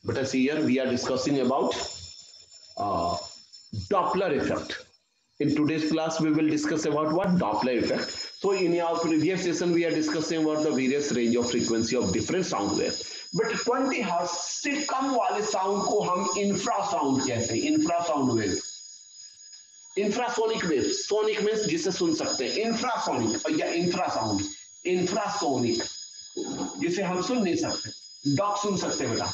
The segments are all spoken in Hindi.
But as here we are discussing about uh, Doppler effect. In today's class, we will discuss about what Doppler effect. So in our previous session, we are discussing about the various range of frequency of different sound waves. But 20 hertz से कम वाले साउंड को हम इंफ्रासाउंड कहते हैं, infrasound wave, infrasonic wave. Sonic में जिसे सुन सकते हैं, इंफ्रासोनिक या इंफ्रासाउंड, इंफ्रासोनिक जिसे हम सुन नहीं सकते, डॉग सुन सकते बेटा.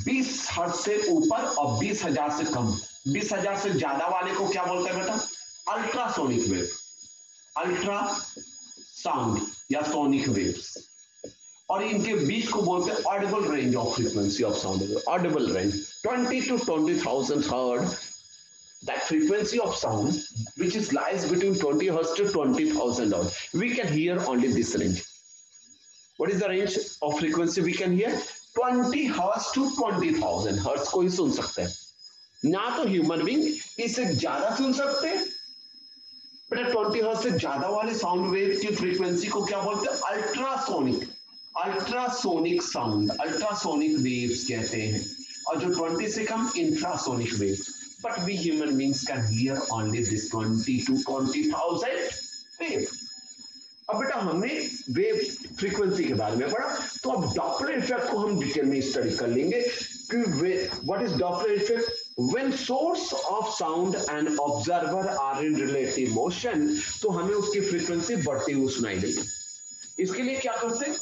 20 हर्ट्ज से ऊपर और 20,000 से कम, 20,000 से ज्यादा वाले को क्या बोलते हैं बेटा? अल्ट्रासोनिक वेव, अल्ट्रा साउंड या सोनिक वेव्स. और इनके बीच को बोलते हैं Audible range of frequency of sound. Audible range 20 to 20,000 hertz, that frequency of sound which is lies between 20 hertz to 20,000 hertz, we can hear only this range. What is the range of frequency we can hear? 20 hertz to 20,000 hertz को ही सुन सकते हैं. ना तो ह्यूमन बींग इससे ज्यादा सुन सकते हैं, बट 20 हर्ट्ज से ज्यादा वाले साउंड वेव की फ्रीक्वेंसी को क्या बोलते हैं? Ultrasonic, ultrasonic sound, ultrasonic waves कहते हैं. और जो 20 से कम, infrasonic waves. But we human beings can hear only this 20 to 20,000 wave. अब बेटा हमने वेव फ्रीक्वेंसी के बारे में पढ़ा, तो अब डॉपलर इफेक्ट को हम डिटेल में स्टडी कर लेंगे कि what is Doppler effect. When source of sound and observer are in relative motion, तो हमें उसकी फ्रीक्वेंसी बढ़ती हुई सुनाई देगी. इसके लिए क्या करते हैं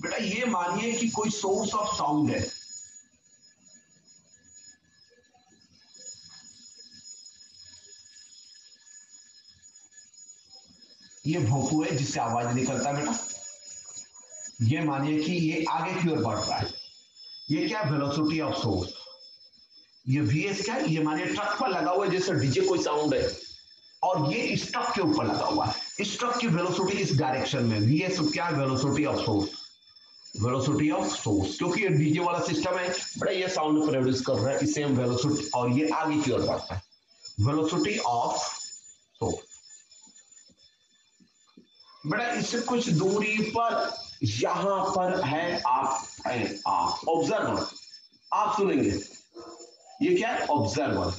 बेटा? ये मानिए कि कोई सोर्स ऑफ साउंड है, ये भोंपू है जिससे आवाज निकलता है बेटा. ये मानिए कि ये आगे की ओर बढ़ रहा है. ये क्या? Velocity of source. ये वीएस क्या है? ये मानिए ट्रक पर लगा हुआ है, जैसे डीजे कोई साउंड है, और ये इस ट्रक के ऊपर लगा हुआ है. इस ट्रक की वेलोसिटी इस डायरेक्शन में, वीएस क्या है? Velocity of source, velocity of source. क्योंकि ये डीजे वाला सिस्टम है बड़ा, ये साउंड प्रोड्यूस कर रहा है, सेम वेलोसिटी, और ये आगे की ओर बढ़ता है. वेलोसिटी ऑफ सोर्स बेटा. इससे कुछ दूरी पर यहां पर है आप ऑब्जर्वर, आप सुनेंगे. ये क्या है? ऑब्जर्वर.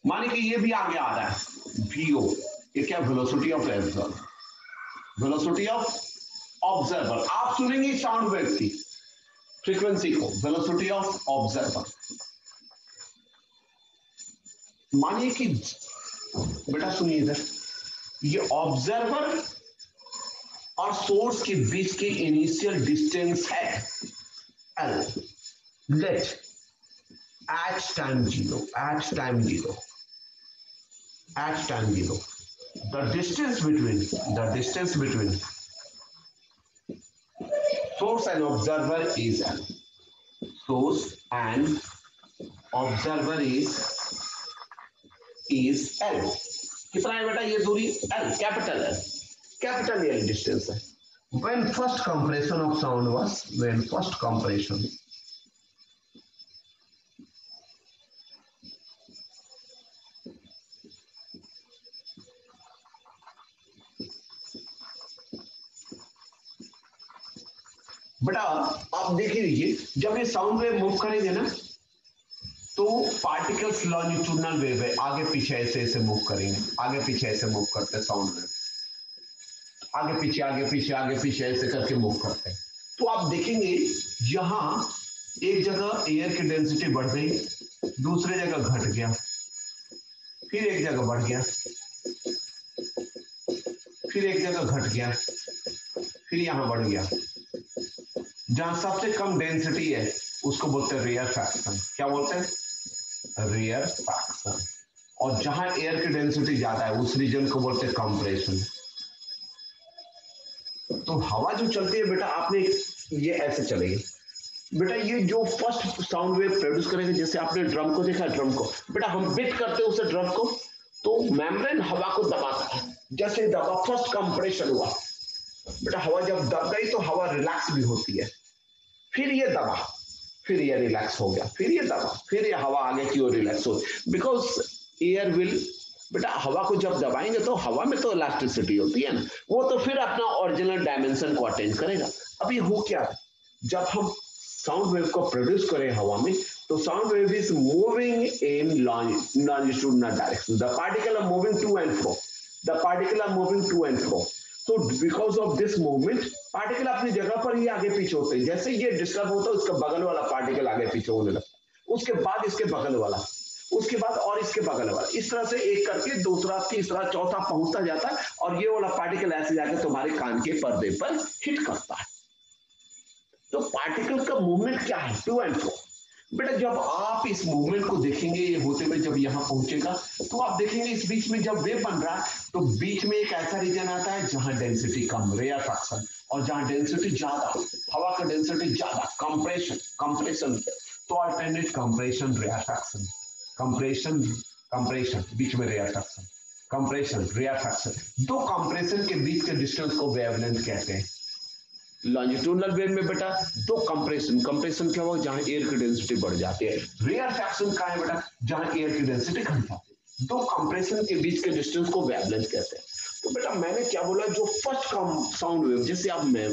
माने कि ये भी आगे आ रहा है, वीओ. ये क्या? Velocity of observer, velocity of observer. आप सुनेंगे साउंड वेव की फ्रीक्वेंसी को, वेलोसिटी ऑफ ऑब्जर्वर. मानिए कि बेटा सुनिए इधर, ये ऑब्जर्वर और सोर्स के बीच के इनिशियल डिस्टेंस है L. Let at time zero, H time zero, H time zero. The distance between source and observer is L. Source and observer is L. कितना है बेटा ये दूरी? L, capital L, capital L distance है. When first compression of sound was, when first compression बेटा आप देखिए, जब ये साउंड वेव मूव करेंगे ना, तो पार्टिकल्स लॉन्जिट्यूडनल वेव है, आगे पीछे ऐसे ऐसे मूव करेंगे, आगे पीछे ऐसे मूव करते हैं साउंड वेव, आगे पीछे आगे पीछे आगे पीछे ऐसे करके मूव करते हैं. तो आप देखेंगे यहां एक जगह एयर की डेंसिटी बढ़ गई, दूसरी जगह घट गया, फिर एक जगह बढ़ गया, फिर एक जगह घट गया, फिर यहां बढ़ गया. जहां सबसे कम डेंसिटी है उसको बोलते हैं रेयर फ्रैक्शन. क्या बोलते हैं? Rarefaction. और जहां एयर की डेंसिटी ज्यादा है उस रीजन को बोलते हैं कंप्रेशन. तो हवा जो चलती है बेटा, आपने ये ऐसे चलेगी बेटा. ये जो फर्स्ट साउंड वेव प्रोड्यूस करेगा, जैसे आपने ड्रम को देखा, ड्रम को बेटा हम बीट करते हैं उसे ड्रम को, तो मेम्ब्रेन हवा को दबाता है. जैसे दबा, फर्स्ट कंप्रेशन हुआ बेटा, हवा जब दब गई तो हवा रिलैक्स भी होती है. फिर ये दबा, फिर ये रिलैक्स हो गया, फिर ये दबा, फिर ये हवा आगे की ओर रिलैक्स हो. बिकॉज एयर विल बेटा, हवा को जब दबाएंगे तो हवा में तो इलास्टिसिटी होती है ना, वो तो फिर अपना ओरिजिनल डायमेंशन को अटेंड करेगा. अभी हो क्या है जब हम साउंड वेव को प्रोड्यूस करें हवा में, तो sound wave is moving in longitudinal direction. The particle are moving to and fro. The particle are moving to and fro. So because of this movement, particle अपनी जगह पर ही आगे पीछे होते हैं. जैसे ये डिस्टर्ब होता है, उसका बगल वाला पार्टिकल आगे पीछे होने लगता है, उसके बाद इसके बगल वाला, उसके बाद और इसके बगल वाला, इस तरह से एक करके दूसरा, तीसरा, चौथा पहुंचता जाता है, और ये वाला पार्टिकल ऐसे जाकर तुम्हारे कान के पर्दे पर हिट करता है. तो पार्टिकल का मूवमेंट क्या है? To and fro. बेटा जब आप इस मूवमेंट को देखेंगे ये होते हुए, जब यहां पहुंचेगा तो आप देखेंगे इस बीच में जब वेव बन रहा है, तो बीच में एक ऐसा रीजन आता है जहां डेंसिटी कम, रेयरफैक्शन, और जहां डेंसिटी ज्यादा, हवा का डेंसिटी ज्यादा, कंप्रेशन. तो अल्टरनेट कंप्रेशन, रेयरफैक्शन, कंप्रेशन, बीच में रेयरफैक्शन, कंप्रेशन, रेयरफैक्शन. दो कंप्रेशन के बीच के डिस्टेंस को वेवलेंथ कहते हैं. लॉन्जिट्यूडनल वेव में बेटा दो कंप्रेशन क्या होगा? जहां एयर की डेंसिटी बढ़ जाती है. रेयरफैक्शन का है बेटा जहां एयर की डेंसिटी घट जाती है. दो कंप्रेशन के बीच के डिस्टेंस को वेवलेंथ कहते हैं. तो बेटा मैंने क्या बोला, जो फर्स्ट साउंड वेव, जैसे आप में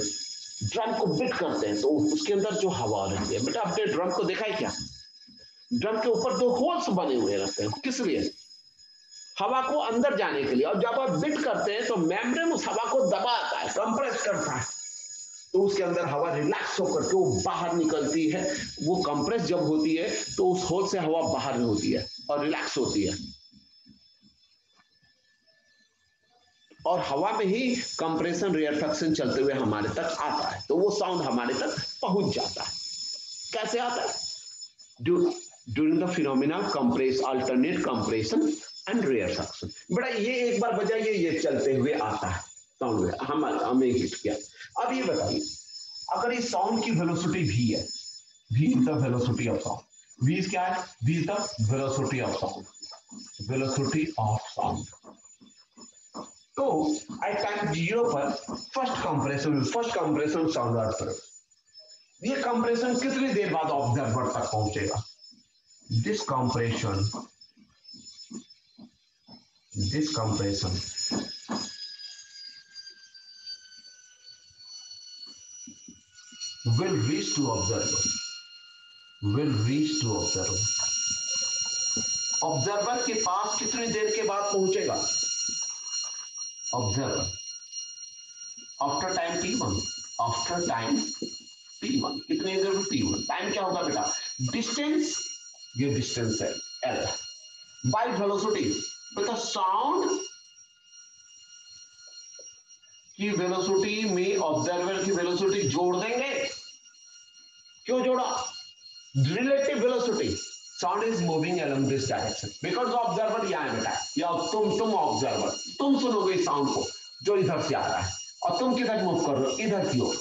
ड्रम को बीट करते हैं तो उसके अंदर जो हवा रहती है, बेटा आपने ड्रम को देखा है क्या? ड्रम के ऊपर दो होल्स बने हुए रहते हैं, किस लिए? हवा को अंदर जाने के लिए. और जब आप बीट करते हैं तो मेम्ब्रेन उस हवा को दबाता है, कंप्रेस करता है, तो उसके अंदर हवा रिलैक्स होकर के वो बाहर निकलती है. वो कंप्रेस जब होती है तो उस होल से हवा बाहर होती है और रिलैक्स होती है, और हवा में ही कंप्रेशन, रेयरफैक्शन चलते हुए हमारे तक आता है. तो वो साउंड हमारे तक पहुंच जाता है. कैसे आता है? During the phenomena compress, alternate compression and rarefaction. बेटा ये एक बार बजाइए, ये चलते हुए आता है साउंड वेव, हमें हिट किया. अब ये बताइए, अगर इस साउंड की वेलोसिटी v है, v is the velocity of sound. v क्या है? v is the velocity of sound, velocity of sound. तो एट टाइम 0 पर फर्स्ट कंप्रेशन साउंड अर्थ पर, ये कंप्रेशन कितनी देर बाद ऑब्जर्वर तक पहुंचेगा? This compression will reach to observer. Observer के पास कितनी देर के बाद पहुंचेगा? ऑब्जर्वर आफ्टर टाइम t1, कितनी देर? t1. टाइम क्या होगा बेटा? डिस्टेंस, ये डिस्टेंस है l बाय वेलोसिटी. बेटा साउंड की वेलोसिटी में ऑब्जर्वर की वेलोसिटी जोड़ देंगे. क्यों जोड़ा? Relative velocity. Sound is moving along this direction because observer यहां है बेटा, या तुम ऑब्जर्वर, तुम सुनोगे इस साउंड को जो इधर से आ रहा है, और तुम किधर मूव कर रहे हो? इधर की ओर.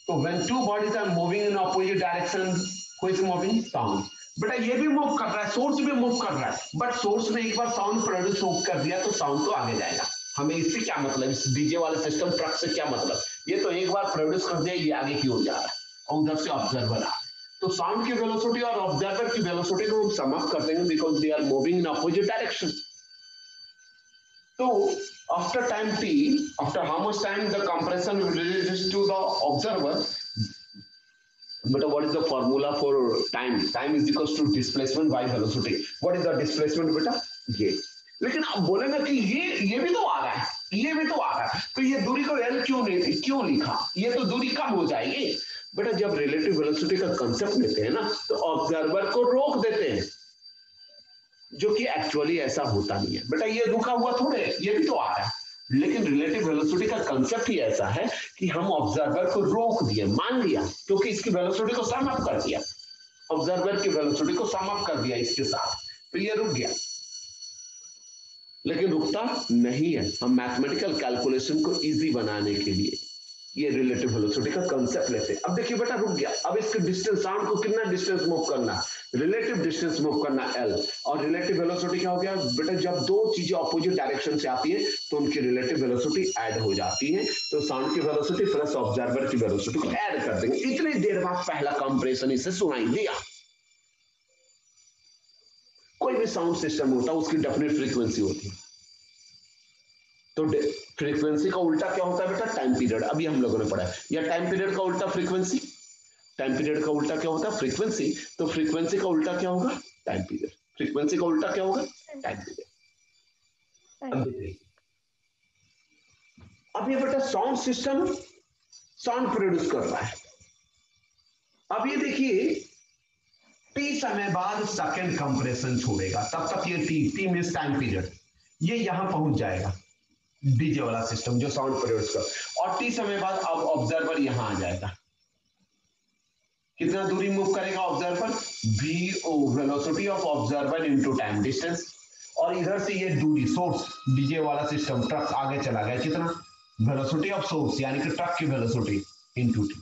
तो when two bodies are moving in opposite direction, who is moving? Sound. बेटा ये भी मूव कर रहा है, सोर्स भी मूव कर रहा है, बट सोर्स ने एक बार साउंड प्रोड्यूस कर दिया तो साउंड तो आगे जाएगा. हमें इससे क्या मतलब? इस डीजे वाले सिस्टम ट्रक से क्या मतलब? ये तो एक बार प्रोड्यूस कर दिया, ये आगे की ओर जा रहा है, और उधर से ऑब्जर्वर आ. तो साउंड की वेलोसिटी और ऑब्जर्वर की वेलोसिटी को हम सम अप कर देंगे because they are moving in opposite direction. तो after time t, after how much time the compression releases to the observer? But what is the formula for time? Time is equals to displacement by velocity. What is the displacement बेटा? ये. लेकिन आप बोलेंगे कि ये भी तो आ रहा है, ये भी तो आ रहा है, तो ये दूरी को l क्यों लिखा? ये तो दूरी कम हो जाएगी. बेटा जब रिलेटिव वेलोसिटी का कंसेप्ट लेते हैं ना, तो ऑब्जर्वर को रोक देते हैं, जो कि एक्चुअली ऐसा होता नहीं है. बेटा ये रुका हुआ थोड़े, ये भी तो आ रहा है. लेकिन रिलेटिव वेलोसिटी का कंसेप्ट ही ऐसा है कि हम ऑब्जर्वर को रोक दिए, मान लिया, क्योंकि इसकी वेलोसिटी को सम अप कर दिया, ऑब्जर्वर की वेलोसिटी को सम अप कर दिया इसके साथ, तो ये रुक गया. लेकिन रुकता नहीं है. हम मैथमेटिकल कैलकुलेशन को इजी बनाने के लिए ये रिलेटिव वेलोसिटी का कंसेप्ट लेते हैं. अब देखिए बेटा रुक गया. अब इसके डिस्टेंस, साउंड को कितना डिस्टेंस मूव करना? रिलेटिव डिस्टेंस मूव करना l. और रिलेटिव वेलोसिटी क्या हो गया बेटा? जब दो चीजें ऑपोजिट डायरेक्शन से आती है तो उनकी रिलेटिव वेलोसिटी ऐड हो जाती है. तो साउंड की वेलोसिटी प्लस ऑब्जर्वर की वेलोसिटी को ऐड कर देंगे. इतनी देर बाद पहला कंप्रेशन इसे सुनाई दिया. कोई भी साउंड सिस्टम होता है उसकी डेफिनेट फ्रीक्वेंसी होती है. तो फ्रीक्वेंसी का उल्टा क्या होता है बेटा? Time period. अभी हम लोगों ने पढ़ा है, या टाइम पीरियड का उल्टा फ्रीक्वेंसी. टाइम पीरियड का उल्टा क्या होता है? फ्रीक्वेंसी। तो फ्रीक्वेंसी का उल्टा क्या होगा? Time period. फ्रीक्वेंसी का उल्टा क्या होगा? Time period. अब देखिए, अब ये बेटा साउंड सिस्टम साउंड प्रोड्यूस कर रहा है। अब ये देखिए टी समय बाद सेकंड कंप्रेशन छोड़ेगा, तब तक ये टी मींस टाइम पीरियड, ये यहां पहुंच जाएगा डीजे वाला सिस्टम जो साउंड प्रोड्यूस कर, और टी समय बाद अब ऑब्जर्वर यहां आ जाएगा। कितना दूरी मूव करेगा observer? vo, velocity of observer into time distance. और इधर से ये दूरी सोर्स डीजे वाला सिस्टम ट्रक आगे चला गया, कितना? वेलोसिटी ऑफ सोर्स यानी कि ट्रक की वेलोसिटी इनटू टी।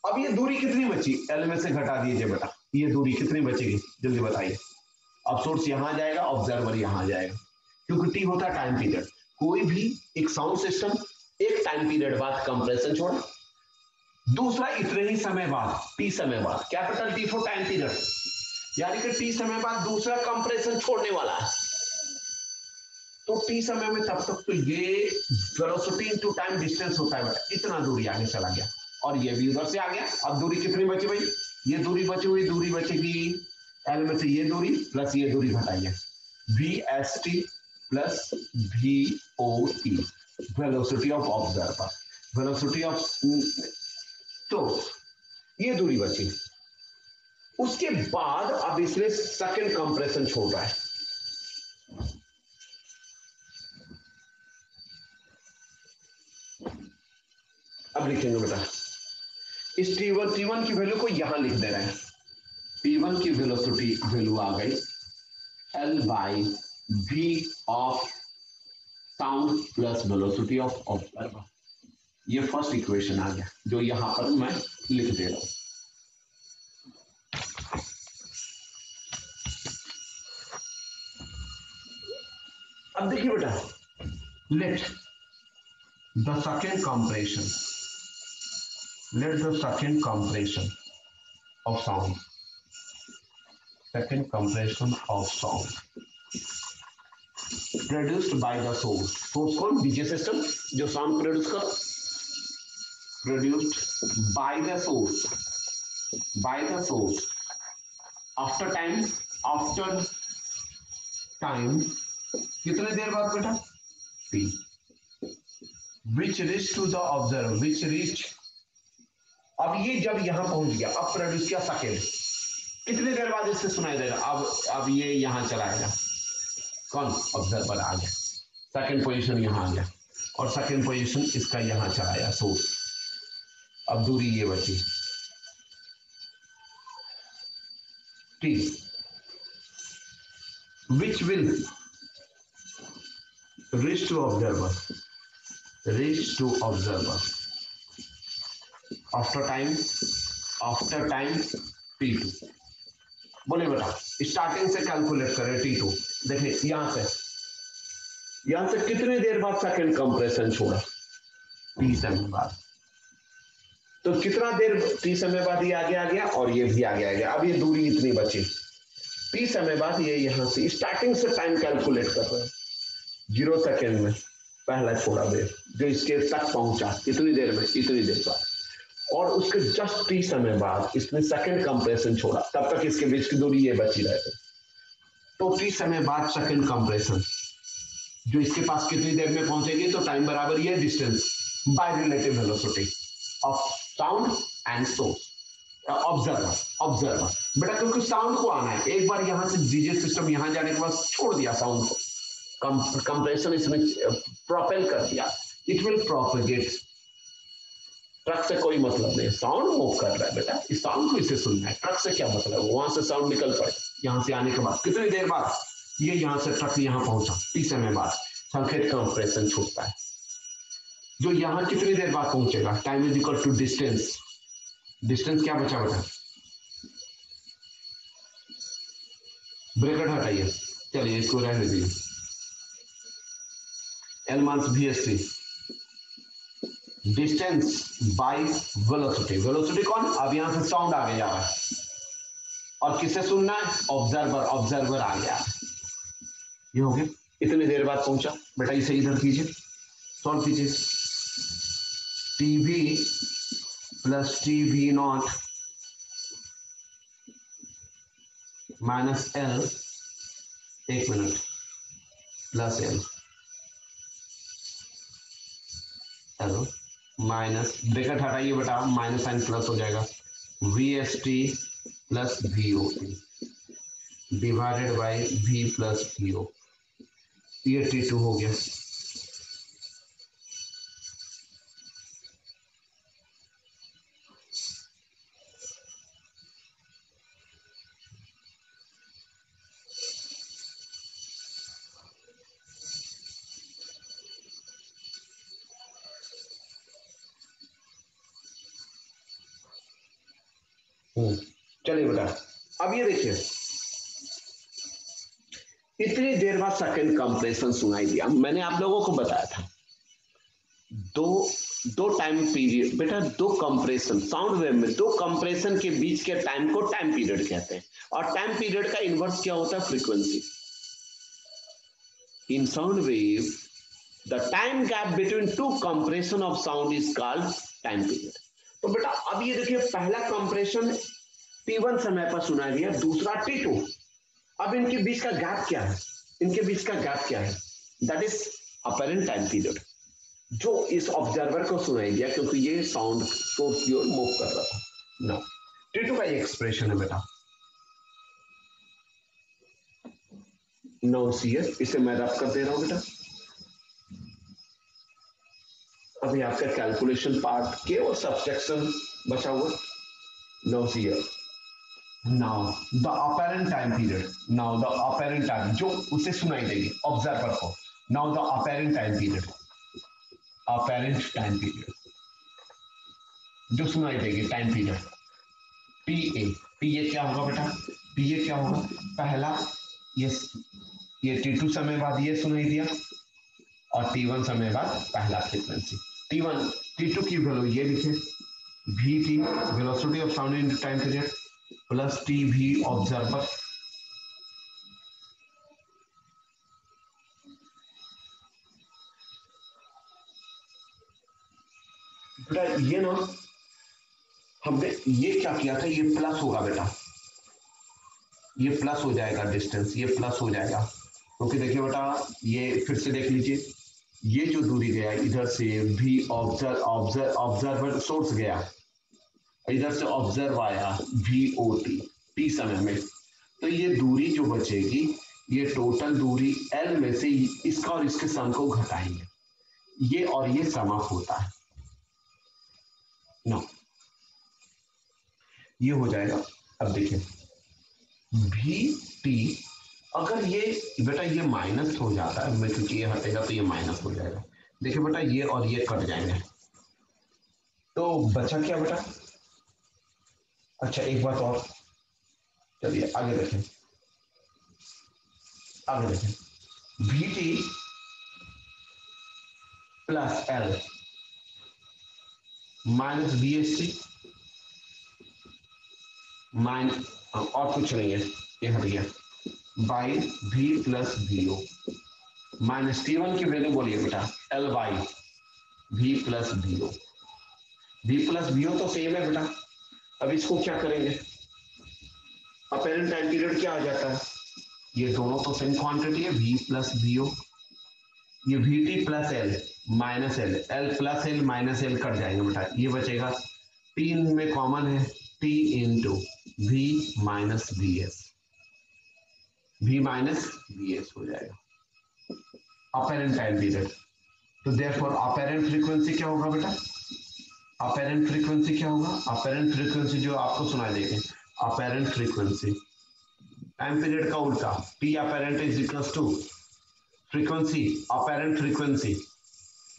अब ये दूरी कितनी बची? एल में से घटा दीजिए बेटा, ये दूरी कितनी बचेगी जल्दी बताइए। अब सोर्स यहां जाएगा, ऑब्जर्वर यहां जाएगा, क्योंकि टी होता है टाइम पीरियड। कोई भी एक साउंड सिस्टम एक टाइम पीरियड बाद कंप्रेशन छोड़ा, दूसरा इतने ही समय बाद, टी समय बाद, capital T for time period, यानी कि टी समय बाद दूसरा कंप्रेशन छोड़ने वाला है। तो टी समय में तब तक तो ये वेलोसिटी इनटू टाइम डिस्टेंस होता है बेटा, इतना दूरी आगे चला गया, और ये भी उधर से आ गया। अब दूरी कितनी बची भाई? ये दूरी बची हुई दूरी बचेगी एल में से ये दूरी प्लस ये दूरी घटाइए, V S T plus V O T, velocity of observer, velocity of, तो ये दूरी बची। उसके बाद अब इसमें सेकंड कंप्रेशन छोड़ रहा है। अब लिखेंगे बेटा, इस T1 की वैल्यू को यहां लिख दे रहे हैं। T1 की वेलोसिटी वैल्यू आ गई L by V of sound plus velocity of observer. ये फर्स्ट इक्वेशन आ गया जो यहां पर मैं लिख दे रहा हूं। अब देखिए बेटा, let the second compression, let the second compression of sound, second compression of sound produced by the source, source कौन? डीजे सिस्टम जो साउंड प्रोड्यूस कर, produced by the source after time कितने देर बाद बेटा? t, which reach to the observer, which reach, अब ये जब यहां पहुंच गया, अब प्रोड्यूस किया सेकेंड, कितनी देर बाद इससे सुनाई देगा? अब ये यहां चलाएगा, कौन? ऑब्जर्वर आ गया, सेकंड पोजीशन यहां आ गया, और सेकंड पोजीशन इसका यहां चलाया सोर्स। अब दूरी ये बची T, which will reach to observer after time t2। बोले बेटा स्टार्टिंग से कैलकुलेट करें t2। देखिए यहां से कितने देर बाद सेकंड कंप्रेशन छोड़ा? t समय बाद। तो कितना देर t समय बाद ये आगे आ गया, और ये भी आगे आ गया। अब ये दूरी इतनी बची, t समय बाद ये यहां से स्टार्टिंग से टाइम कैलकुलेट कर रहे हैं, 0 सेकेंड में पहला छोड़ा देर जो इसके तक पहुंचा, कितनी देर में? इतनी देर बाद, और उसके जस्ट टी समय बाद इसने सेकंड कंप्रेशन छोड़ा, तब तक इसके बीच की दूरी ये बची रहती। तो टी समय बाद सेकंड कंप्रेशन जो इसके पास कितनी देर में पहुंचेगी? तो टाइम बराबर ये distance by relative velocity of sound and source observer बेटा, क्योंकि साउंड को आना है, एक बार यहां से डीजे सिस्टम यहां जाने के बाद छोड़ दिया साउंड को, कंप्रेशन इसमें प्रोपेल कर दिया, इट विल प्रोपेगेट। ट्रक से कोई मतलब नहीं, साउंड मूव कर रहा है बेटा, इस साउंड को इसे सुनना है, ट्रक से क्या मतलब है? वहां से साउंड निकल पड़े, यहां से आने के बाद कितनी देर बाद ये यहां से ट्रक यहां पहुंचा, टी समय बाद संकेत कंप्रेशन छूटता है, जो यहां कितनी देर बाद पहुंचेगा? Time is equal to distance, distance क्या बचा बेटा? ब्रैकेट हटाइए, चलिए इसको रहने दीजिए, L minus V S T, distance by velocity. Velocity कौन? अब यहां से साउंड आगे जा रहा है, और किसे सुनना है? ऑब्जर्वर आ गया, ये हो गया। इतनी देर बाद पहुंचा बेटा, इसे इधर कीजिए, सॉल्व कीजिए, TV plus TV naught minus L, एक minute, plus L, hello, minus bracket हटाइए बेटा, माइनस साइन प्लस हो जाएगा, V S T plus V O T divided by V plus V O, ये T2 हो गया। चलिए बेटा, अब ये देखिए, इतनी देर बाद सेकंड कंप्रेशन सुनाई दिया। मैंने आप लोगों को बताया था दो दो टाइम पीरियड बेटा, दो कंप्रेशन, साउंड वेव में दो कंप्रेशन के बीच के टाइम को टाइम पीरियड कहते हैं, और टाइम पीरियड का इनवर्स क्या होता है? Frequency. In sound wave the time gap between two compression of sound is called time period. तो बेटा अब ये देखिए, पहला कंप्रेशन T1 समय पर सुनाई दिया, दूसरा T2। अब इनके बीच का गैप क्या है? इनके बीच का गैप क्या है? That is apparent time period, जो इस ऑब्जर्वर को सुनाई दिया, क्योंकि ये साउंड सोर्स की ओर मूव कर रहा था। नाउ T2 का ये एक्सप्रेशन है बेटा, नाउ सी इसे मैं रब कर दे रहा हूं बेटा। अभी आपका कैलकुलेशन पार्ट केवल सब्सट्रैक्शन बचा हुआ। Now see now the apparent time period, now the apparent time जो उसे सुनाई देगी ऑब्जर्वर को, now the apparent time period, apparent time period जो सुनाई देगी टाइम पीरियड टी ए क्या होगा बेटा? टी ए क्या होगा? पहला ये T2 समय बाद ये सुनाई दिया, और T1 समय बाद पहला फ्रीक्वेंसी। T2 की वैल्यू ये लिखे, we T velocity of sound in time period plus T V observer, बेटा ये ना हमने ये क्या किया था, ये प्लस होगा बेटा, ये प्लस हो जाएगा, डिस्टेंस ये प्लस हो जाएगा, क्योंकि देखिए बेटा ये फिर से देख लीजिए, ये जो दूरी गया इधर से भी ऑब्जर्वर सोर्स गया, इधर से ऑब्जर्व आया VOT टी समय में, तो ये दूरी जो बचेगी, ये टोटल दूरी L में से इसका और इसके सम को घटाएंगे, ये और ये सम अप होता है ना, ये हो जाएगा। अब देखिए VT, अगर ये बेटा ये माइनस हो जाता है, मैं क्योंकि ये हटेगा तो ये माइनस हो जाएगा, देखिए बेटा ये और ये कट जाएंगे, तो बचा क्या बेटा? अच्छा एक बात और, चलिए आगे देखें, आगे देखें, VT plus L minus VST minus, और कुछ नहीं है, ये हट गया, by V plus VO minus T1 की वैल्यू बोलिए बेटा, L by V plus VO, V plus VO तो सेम है बेटा। अब इसको क्या करेंगे, अपेरेंट टाइम पीरियड क्या आ जाता है, ये दोनों तो सेम क्वांटिटी है, V प्लस VO, ये VT plus L minus L, L plus L minus L cut जाएंगे बेटा, ये बचेगा, तीन में कॉमन है, T into V minus VS, V minus VS हो जाएगा अपेरेंट टाइम पीरियड। तो देयरफॉर अपेरेंट फ्रीक्वेंसी क्या होगा बेटा? अपेरेंट फ्रीक्वेंसी क्या होगा? अपेरेंट फ्रीक्वेंसी जो आपको सुनाई देगी, अपेरेंट फ्रीक्वेंसी टाइम पीरियड का उल्टा, T apparent is equals to frequency, apparent frequency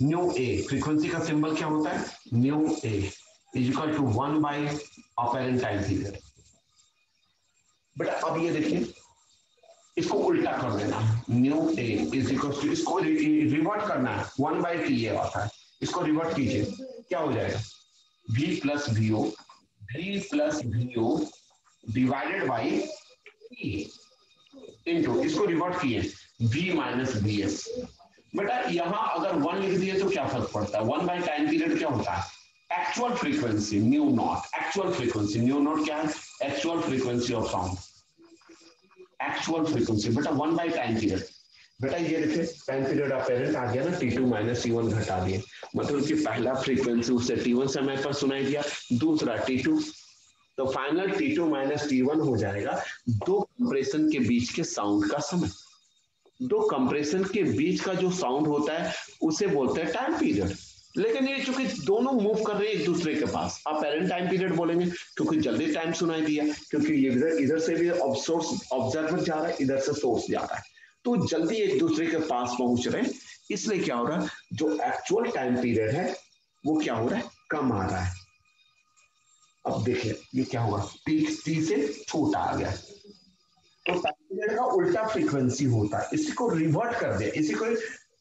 nu A, frequency का सिंबल क्या होता है? Nu A is equal to 1 by apparent time period. बेटा अब ये देखिए, इसको उल्टा कर देना, nu A is equal to, इसको रिवर्ट करना है, 1 बाई टी ए आता है, इसको रिवर्ट कीजिए, क्या हो जाएगा? V plus VO, V plus VO divided by into, इसको रिवर्ट किए V माइनस VS। बेटा यहां अगर 1 लिख दिए तो क्या फर्क पड़ता है, 1 बाई टाइम पीरियड क्या होता है? Actual frequency new not, actual frequency new not क्या है? Actual frequency of sound, actual frequency बेटा 1 बाय टाइम पीरियड। बेटा ये देखिए टाइम पीरियड अपेरेंट आ गया ना, T2 माइनस T1 घटा दिए, मतलब कि पहला फ्रीक्वेंसी उससे T1 समय पर सुनाई दिया, दूसरा T2, तो फाइनल T2 माइनस T1 हो जाएगा दो कंप्रेशन के बीच के साउंड का समय। दो कंप्रेशन के बीच का जो साउंड होता है उसे बोलते हैं टाइम पीरियड। लेकिन ये चूंकि दोनों मूव कर रहे हैं एक दूसरे के पास, अपेरेंट टाइम पीरियड बोलेंगे क्योंकि जल्दी टाइम सुनाई दिया, क्योंकि इधर से भी ऑब्जर्वर जा रहा है, इधर से सोर्स जा रहा है, तो जल्दी एक दूसरे के पास पहुंच रहे हैं, इसलिए क्या हो रहा है, जो एक्चुअल टाइम पीरियड है वो क्या हो रहा है, कम आ रहा है। अब देखिए ये क्या हुआ, टी से छोटा आ गया, तो टाइम पीरियड का उल्टा फ्रीक्वेंसी होता है, इसी को रिवर्ट कर दिया,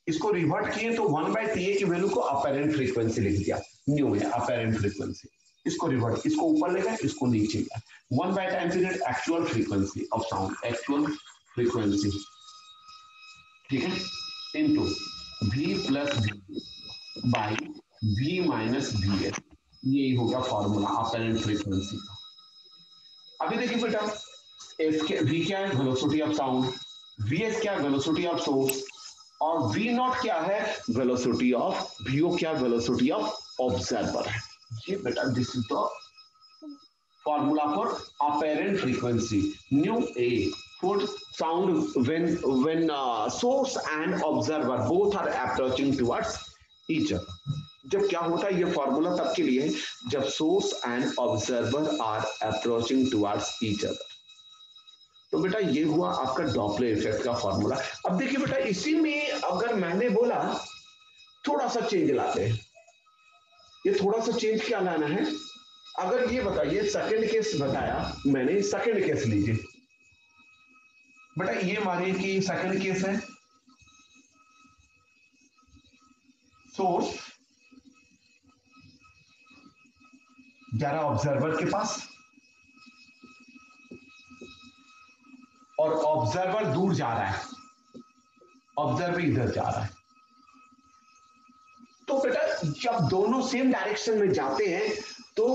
इसको रिवर्ट किए तो 1 बाय टी की वैल्यू को अपेरेंट फ्रीक्वेंसी लिख दिया, न्यू है अपेरेंट फ्रीक्वेंसी, इसको रिवर्ट, इसको ऊपर ले गए इसको नीचे गया, 1 by time period actual frequency of sound, actual frequency, ठीक है, into v plus v by v minus V S, यही होगा फॉर्मूला अपेरेंट फ्रीक्वेंसी का। अभी देखिए बेटा एफ के v क्या है, वेलोसिटी ऑफ साउंड, vs क्या है, वेलोसिटी ऑफ सोर्स, और v नॉट क्या है, वेलोसिटी ऑफ, vo क्या, वेलोसिटी ऑफ ऑब्जर्वर है। ये बेटा this is the formula for apparent frequency, nu A for sound when source and observer both are approaching towards each other। जब क्या होता है, ये फॉर्मूला तब के लिए है जब source and observer are approaching towards each other. तो बेटा ये हुआ आपका डॉपलर इफेक्ट का फॉर्मूला। अब देखिए बेटा इसी में अगर मैंने बोला थोड़ा सा चेंज लाते हैं, ये थोड़ा सा चेंज क्या लाना है, अगर ये बताइए सेकंड केस बताया मैंने, सेकंड केस लीजिए बेटा, ये मानिए कि सेकंड केस है, सोर्स जा रहा ऑब्जर्वर के पास और ऑब्जर्वर दूर जा रहा है, ऑब्जर्वर इधर जा रहा है। तो बेटा जब दोनों सेम डायरेक्शन में जाते हैं तो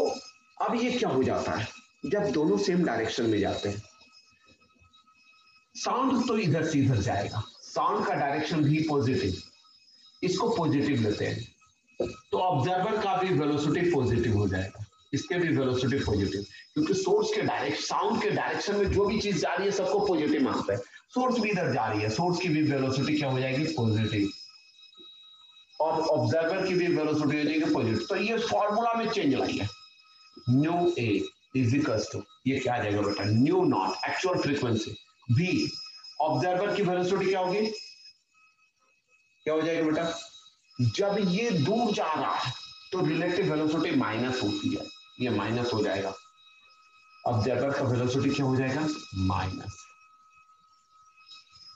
अब ये क्या हो जाता है, जब दोनों सेम डायरेक्शन में जाते हैं साउंड तो इधर से इधर जाएगा, साउंड का डायरेक्शन भी पॉजिटिव, इसको पॉजिटिव लेते हैं, तो ऑब्जर्वर का भी वेलोसिटी पॉजिटिव हो जाएगा, इसके भी वेलोसिटी पॉजिटिव, क्योंकि सोर्स के डायरेक्शन, साउंड के डायरेक्शन में जो भी चीज जा रही है सबको पॉजिटिव मानते हैं, सोर्स भी इधर जा रही है, सोर्स की भी वेलोसिटी क्या हो जाएगी, पॉजिटिव, और ऑब्जर्वर की भी वेलोसिटी हो जाएगी पॉजिटिव। तो ये फॉर्मूला में चेंज लाइए, nu A is equals to, ये क्या आ जाएगा बेटा, न्यू नॉट एक्चुअल फ्रीक्वेंसी, भी ऑब्जर्वर की वेलोसिटी क्या होगी, क्या हो जाएगा बेटा, जब ये दूर जा रहा है तो रिलेटिव वेलोसिटी माइनस होती है, ये माइनस हो जाएगा, ऑब्जर्वर का वेलोसिटी क्या हो जाएगा, माइनस।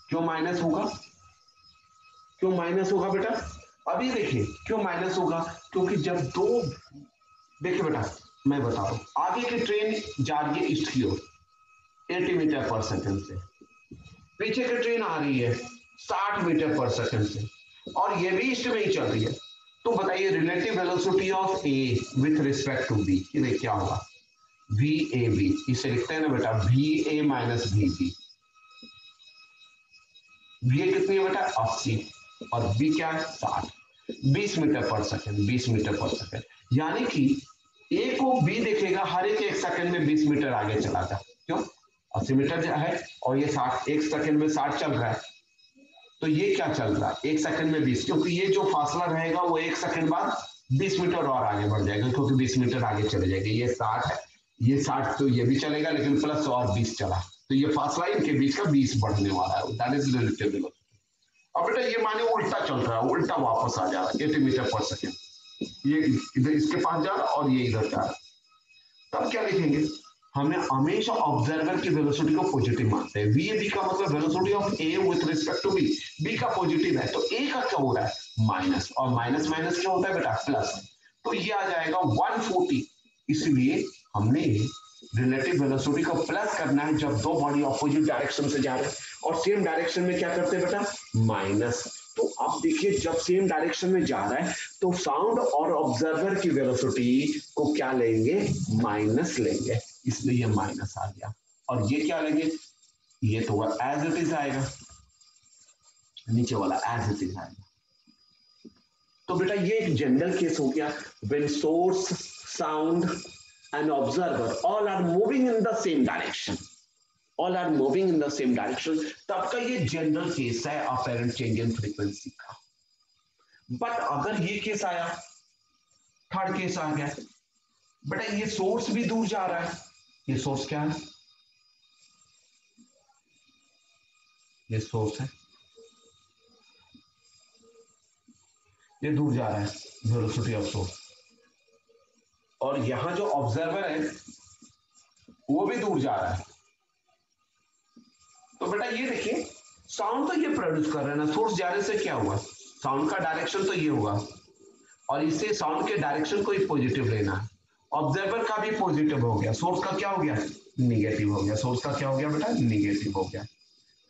क्यों माइनस होगा, क्यों माइनस होगा बेटा, अभी देखिए क्यों माइनस होगा, क्योंकि जब दो, देखिए बेटा मैं बता रहा हूं, आगे की ट्रेन जा रही है ईस्ट की ओर 80 मीटर पर सेकंड से, पीछे की ट्रेन आ रही है 60 मीटर पर सेकंड से, और ये भी ईस्ट में ही चल रही है, तो बताइए relative velocity of A with respect to B, ये क्या होगा, वी ए बी, इसे लिखते हैं ना बेटा V A minus V B, V A कितनी है बेटा 80 और बी क्या है 60, 20 मीटर पर सेकंड, 20 मीटर पर सेकंड, यानी कि ए को बी देखेगा हर एक सेकंड में 20 मीटर आगे चला था, क्यों 80 मीटर है और ये 60, एक सेकंड में 60 चल रहा है, तो ये क्या चल रहा है एक सेकंड में 20, क्योंकि ये जो फासला रहेगा वो एक सेकंड बाद 20 मीटर और आगे बढ़ जाएगा, क्योंकि 20 मीटर आगे चले जाएगा, ये 60 है, ये 60 तो ये भी चलेगा लेकिन प्लस और 20 चला, तो ये फासला इनके बीच का 20 बढ़ने वाला है, दैट इज रिलेटिव वेलोसिटी। अब बेटा ये माने उल्टा चल रहा है, उल्टा वापस आ जा रहा है 80 मीटर पर सेकंड, ये इधर इसके पास जा रहा है और ये इधर जा रहा है, तब क्या लिखेंगे, हमने हमेशा ऑब्जर्वर की वेलोसिटी को पॉजिटिव मानते हैं, वी ए बी का मतलब velocity of A with respect to B, B का पॉजिटिव है तो ए का क्या हो रहा है माइनस, और माइनस माइनस क्या होता है बेटा प्लस, तो ये आ जाएगा 140, इसलिए हमने रिलेटिव वेलोसिटी को प्लस करना है जब दो बॉडी ऑपोजिट डायरेक्शन से जा रहे हैं, और सेम डायरेक्शन में क्या करते हैं बेटा माइनस, तो अब देखिए जब सेम डायरेक्शन में जा रहा है तो साउंड और ऑब्जर्वर की वेलोसिटी को क्या लेंगे, माइनस लेंगे, इसलिए ये माइनस आ गया, और ये क्या लेंगे ये तो एज इट इज आएगा, नीचे वाला एज इट इज आएगा। तो बेटा ये एक जनरल केस हो गया, when source, sound and observer all are moving in the same direction, all are moving in the same direction, तब का ये जनरल केस है अपेरेंट चेंज इन फ्रीक्वेंसी का। बट अगर ये केस आया, थर्ड केस आ गया, बेटा ये सोर्स भी दूर जा रहा है, ये सोर्स क्या है, ये सोर्स है, ये दूर जा रहा है, वेलोसिटी ऑफ सोर्स, और यहां जो ऑब्जर्वर है वो भी दूर जा रहा है। तो बेटा ये देखिए, साउंड तो ये प्रोड्यूस कर रहे हैं ना, सोर्स जाने से क्या हुआ, साउंड का डायरेक्शन तो ये हुआ, और इससे साउंड के डायरेक्शन को ही पॉजिटिव लेना है, ऑब्जर्वर का भी पॉजिटिव हो गया, सोर्स का क्या हो गया, निगेटिव हो गया, सोर्स का क्या हो गया बेटा, निगेटिव हो गया,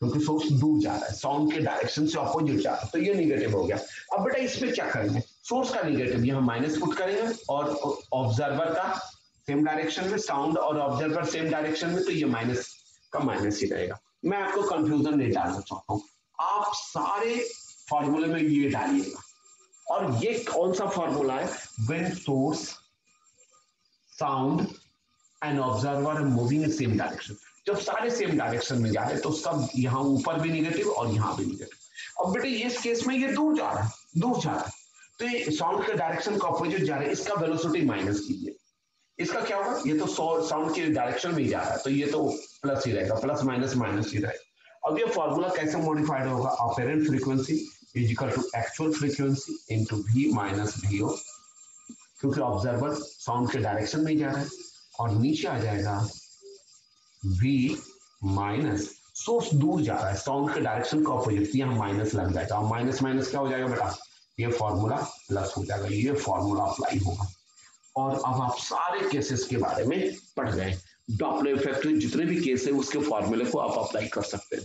क्योंकि सोर्स दूर जा रहा है, साउंड के डायरेक्शन से अपोजिट जा रहा है, तो ये निगेटिव हो गया। अब बेटा इसमें क्या करेंगे, सोर्स का निगेटिव यहाँ माइनस पुट करेंगे, और ऑब्जर्वर का सेम डायरेक्शन में, साउंड और ऑब्जर्वर सेम डायरेक्शन में, तो ये माइनस का माइनस ही रहेगा। मैं आपको कंफ्यूजन नहीं डालना चाहता हूँ, आप सारे फॉर्मूले में ये डालिएगा। और ये कौन सा फॉर्मूला है, when source, sound and observer moving in same direction, जब सारे सेम डायरेक्शन में जा रहे तो सब यहां ऊपर भी निगेटिव और यहां भी निगेटिव। अब बेटे इस केस में ये दूर जा रहा है, दूर जा रहा है, तो ये साउंड के डायरेक्शन का अपोजिट जा रहा है, इसका वेलोसिटी माइनस कीजिए, इसका क्या होगा, ये तो साउंड के डायरेक्शन में ही जा रहा है, तो ये तो प्लस ही रहेगा, प्लस माइनस माइनस ही रहेगा। अब ये फॉर्मूला कैसे मॉडिफाइड होगा, apparent frequency is equal to actual frequency into V minus V O, क्योंकि ऑब्जर्वर साउंड के डायरेक्शन में ही जा रहा है, और नीचे आ जाएगा v माइनस, सोर्स दूर जा रहा है, साउंड के डायरेक्शन का ऑपोजिट, यहाँ माइनस लग जाएगा, और माइनस माइनस क्या हो जाएगा बेटा, ये फॉर्मूला प्लस हो जाएगा, ये फॉर्मूला अप्लाई होगा। और अब आप सारे केसेस के बारे में पढ़ गए, डॉपलर इफेक्ट जितने भी केस है उसके फॉर्मूले को आप अप्लाई कर सकते हैं।